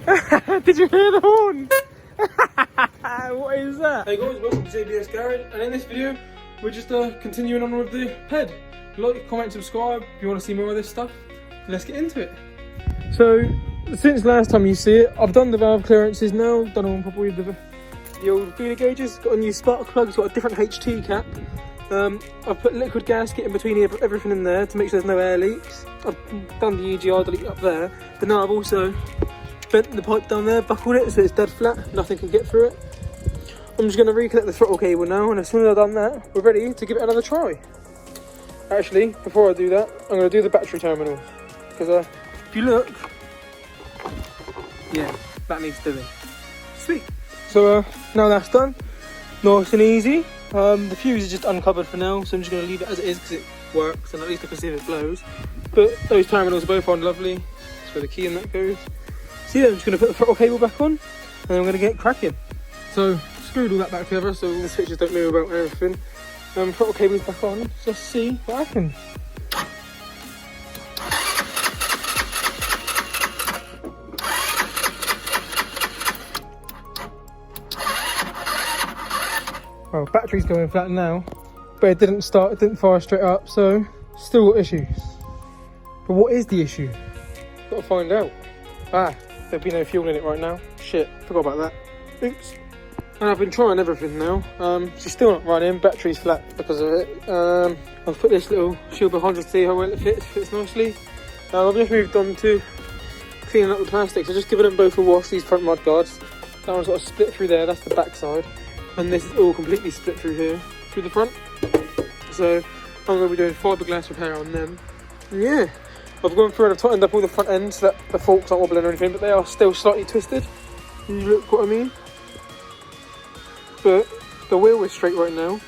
Did you hear the horn? What is that? Hey guys, welcome to JBS Garage, and in this video we're just continuing on with the head. Like, comment, subscribe if you want to see more of this stuff. Let's get into it. So, since last time you see it, I've done the valve clearances now, done all properly with the old feeler gauges, got a new spark plug, it's got a different HT cap. I've put liquid gasket in between everything in there to make sure there's no air leaks. I've done the EGR delete up there, but now I've also bent the pipe down there, buckled it so it's dead flat, nothing can get through it. I'm just going to reconnect the throttle cable now, and as soon as I've done that, we're ready to give it another try. Actually, before I do that, I'm going to do the battery terminal, because if you look, yeah, that needs doing. Sweet. So now that's done, nice and easy. The fuse is just uncovered for now, so I'm just going to leave it as it is because it works, and at least I can see if it blows. But those terminals are both on lovely. That's where the key in that goes. So yeah, I'm just going to put the throttle cable back on, and then I'm going to get cracking. So screwed all that back together so all the switches don't move about and everything. Throttle cable's back on. Let's see what happens. Well, battery's going flat now, but it didn't start, it didn't fire straight up, so still got issues. But what is the issue? Got to find out. There'll be no fuel in it right now. Shit, forgot about that. Oops. And I've been trying everything now. She's still not running, battery's flat because of it. I've put this little shield behind to see how well it fits nicely. I've just moved on to cleaning up the plastics. I've just given them both a wash, these front mud guards. That one's got a split through there, that's the back side. And this is all completely split through here, through the front. So I'm going to be doing fiberglass repair on them. And yeah, I've gone through and I've tightened up all the front ends so that the forks aren't wobbling or anything, but they are still slightly twisted. You look what I mean? But the wheel is straight right now,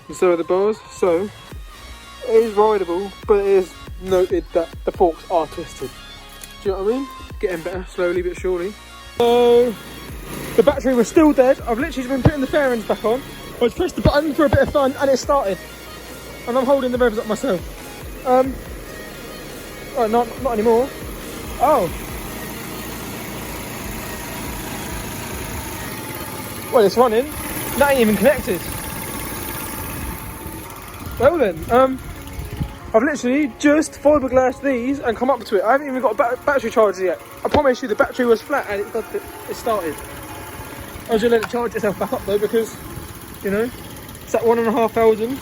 and so are the bars, so it is rideable, but it is noted that the forks are twisted. Do you know what I mean? Getting better, slowly but surely. So the battery was still dead. I've literally just been putting the fairings back on. I just pressed the button for a bit of fun and it started. And I'm holding the revs up myself. Oh, not anymore. Oh. Well, it's running. That ain't even connected. Well then, I've literally just fiberglassed these and come up to it. I haven't even got a battery charger yet. I promise you the battery was flat and it started. I was going to let it charge itself back up though because, you know, it's at 1,500.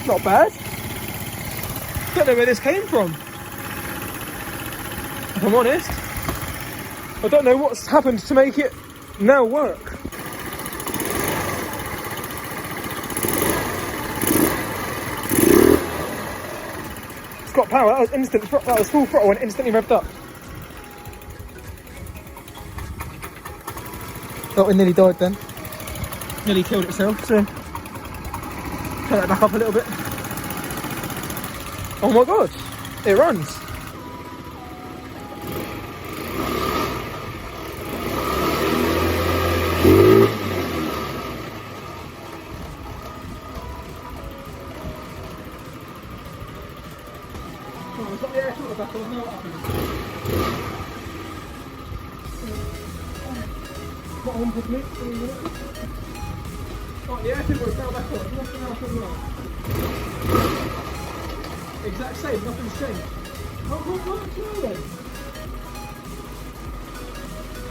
Not bad. Don't know where this came from, if I'm honest. I don't know what's happened to make it now work. It's got power, that was instant, that was full throttle and instantly revved up. Oh, it nearly died then. Nearly killed itself, so turn that back up a little bit. Oh my god, it runs. I've got the air filter back on, now what happens? Not on with me, right, the air filter is now back on, nothing else on now. Exact same, nothing's changed. What works now then?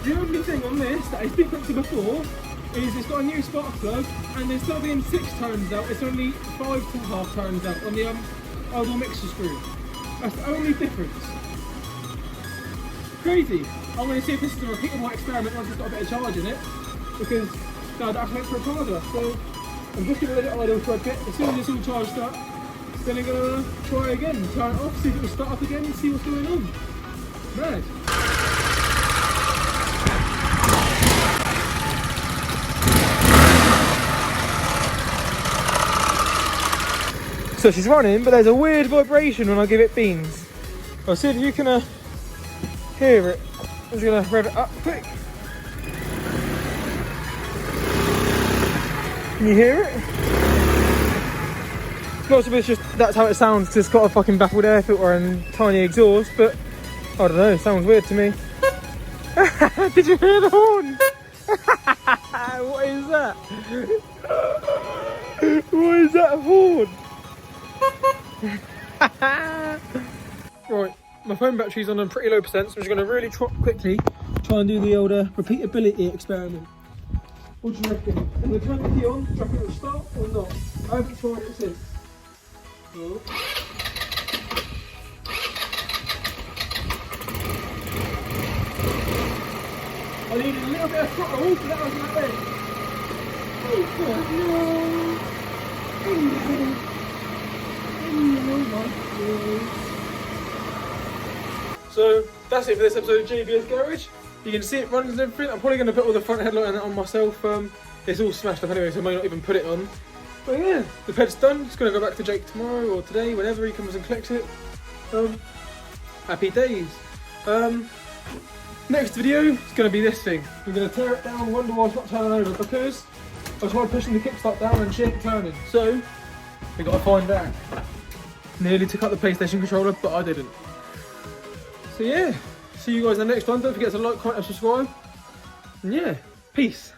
The only thing on this that is different to before is it's got a new spark plug, and instead of being 6 turns out, it's only 5.5 turns out on the idle mixer screw. That's the only difference. Crazy. I'm going to see if this is a repeatable experiment once it's got a bit of charge in it, because no, I don't have to wait for a charger. So I'm just going to let it idle for a bit. As soon as it's all charged up, then I'm going to try again, turn it off, see if it will start up again and see what's going on. Mad. So she's running, but there's a weird vibration when I give it beans. I'll see if you can hear it. I'm just going to rev it up quick. Can you hear it? Possibly it's just that's how it sounds because it's got a fucking baffled air filter and tiny exhaust, but I don't know, it sounds weird to me. Did you hear the horn? What is that? What is that horn? Right, my phone battery's on a pretty low percent, so I'm just going to really quickly try and do the old repeatability experiment. What do you reckon? I'm going to turn the key on, do you reckon it'll start or not? I haven't tried it since. Oh. I needed a little bit of throttle, but that was not it. Oh God, no. So that's it for this episode of JBS Garage. You can see it runs and everything. I'm probably going to put all the front headlight and that on myself. It's all smashed up anyway, so I may not even put it on. But yeah, the ped's done. It's going to go back to Jake tomorrow or today, whenever he comes and collects it. Happy days. Next video is going to be this thing. We're going to tear it down, wonder why it's not turning over, because I tried pushing the kickstart down and she ain't turning. So, we got to find out. Nearly took out the PlayStation controller, but I didn't. So yeah, see you guys in the next one. Don't forget to like, comment and subscribe. And yeah, peace.